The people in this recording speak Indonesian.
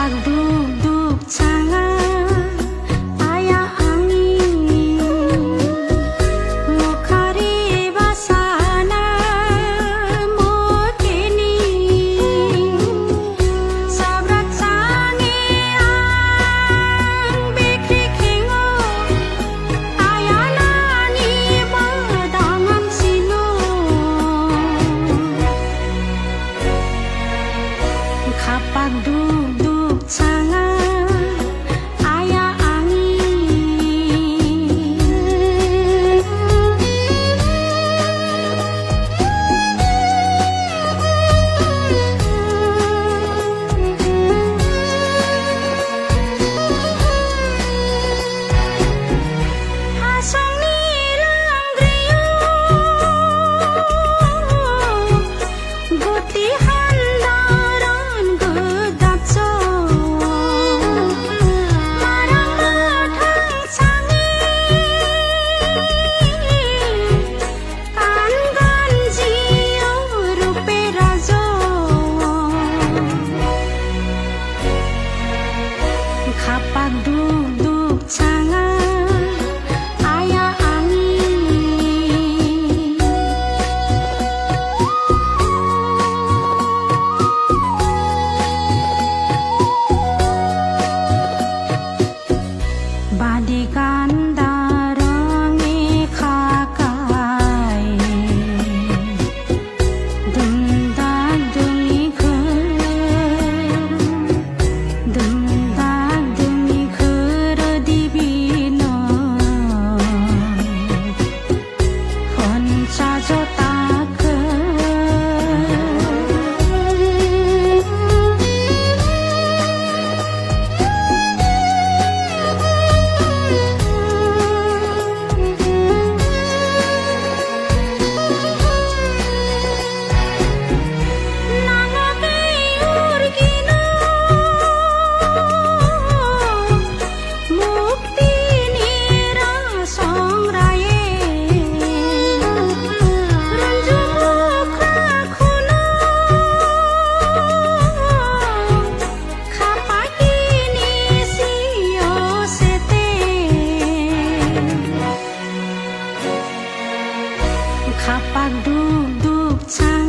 duk jangan ayah angin mukhari basana mukini sabrat sange ang bikri kingo ayah nani badangam sino kapak duk jangan ayah angin hasang nilang griyo gutihan daran gedapso marang mathang sangi kan ganjiyo rupe rajo kapak duk jangan ayah angin badikan darangi kakai dundag dungi khur dibino konca kapak duk jangan